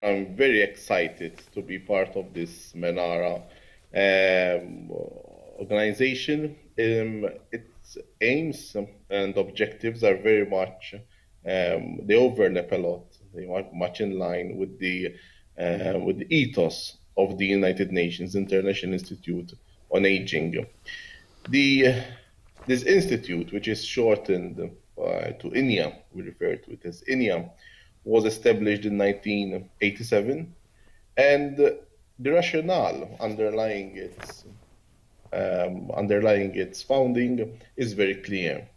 I'm very excited to be part of this Menara um, organization. Its aims and objectives are very much, they overlap a lot. They are much in line with the ethos of the United Nations International Institute on Aging. The This institute, which is shortened to INIA, we refer to it as INIA, was established in 1987, and the rationale underlying its founding is very clear.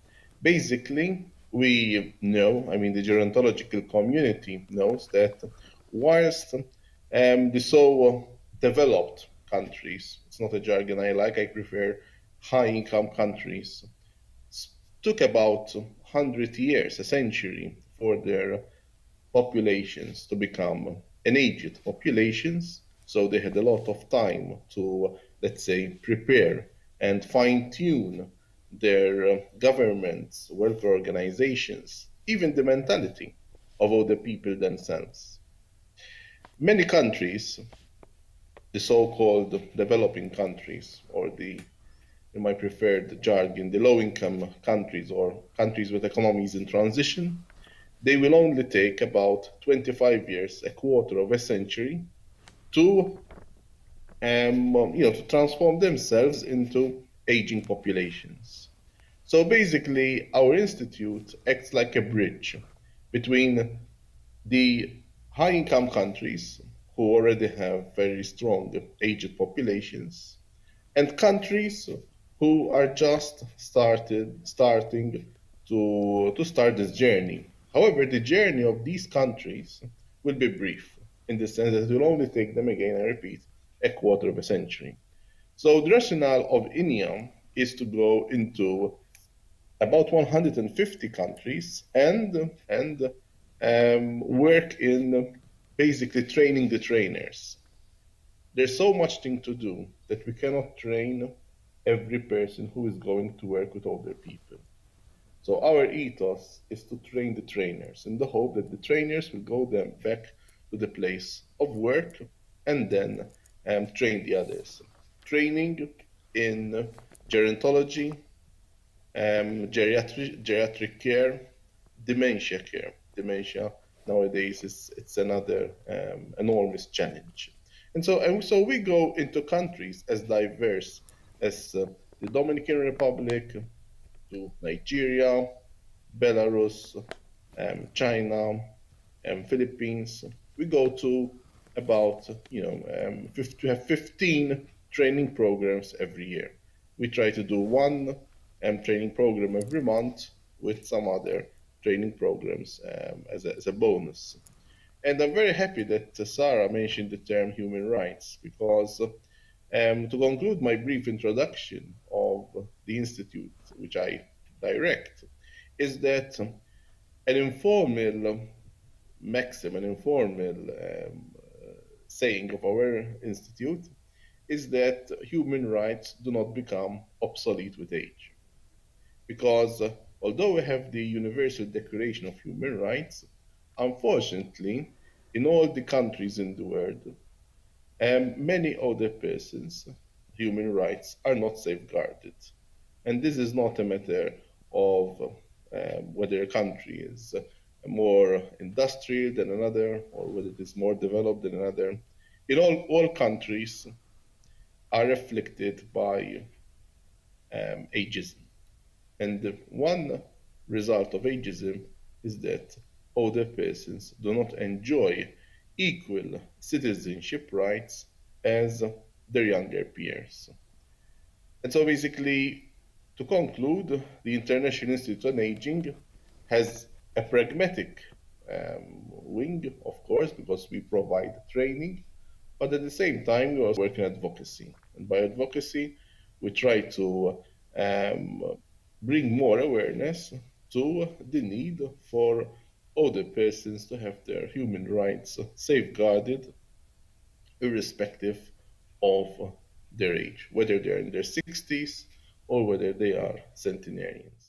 Basically, we know, I mean, the gerontological community knows that whilst the so developed countries, it's not a jargon I like, I prefer high income countries, took about 100 years, a century, for their populations to become an aged populations. So they had a lot of time to, let's say, prepare and fine tune their governments, welfare organizations, even the mentality of all the people themselves. Many countries, the so-called developing countries, or in my preferred jargon, the low-income countries or countries with economies in transition, they will only take about 25 years, a quarter of a century, to to transform themselves into aging populations. So basically, our institute acts like a bridge between the high-income countries who already have very strong aged populations and countries who are just starting to start this journey. However, the journey of these countries will be brief in the sense that it will only take them, again, I repeat, a quarter of a century. So the rationale of INEOM is to go into about 150 countries and work in basically training the trainers. There's so much thing to do that we cannot train every person who is going to work with older people. So our ethos is to train the trainers in the hope that the trainers will go then back to the place of work and then train the others. Training in gerontology, geriatric care, dementia care. Dementia nowadays is it's another enormous challenge. And so we go into countries as diverse as the Dominican Republic, to Nigeria, Belarus, China, Philippines. We go to about we have 15 training programs every year. We try to do one training program every month with some other training programs as a bonus. And I'm very happy that Sarah mentioned the term human rights because to conclude my brief introduction of the institute, which I direct, is that an informal maxim, an informal saying of our institute is that human rights do not become obsolete with age. Because although we have the Universal Declaration of Human Rights, unfortunately, in all the countries in the world, many other persons' human rights are not safeguarded. And this is not a matter of whether a country is more industrial than another or whether it is more developed than another. In all countries are afflicted by ageism. And one result of ageism is that older persons do not enjoy equal citizenship rights as their younger peers. And so basically, to conclude, the International Institute on Aging has a pragmatic wing, of course, because we provide training, but at the same time, we also work in advocacy. And by advocacy, we try to um, bring more awareness to the need for older persons to have their human rights safeguarded, irrespective of their age, whether they're in their 60s or whether they are centenarians.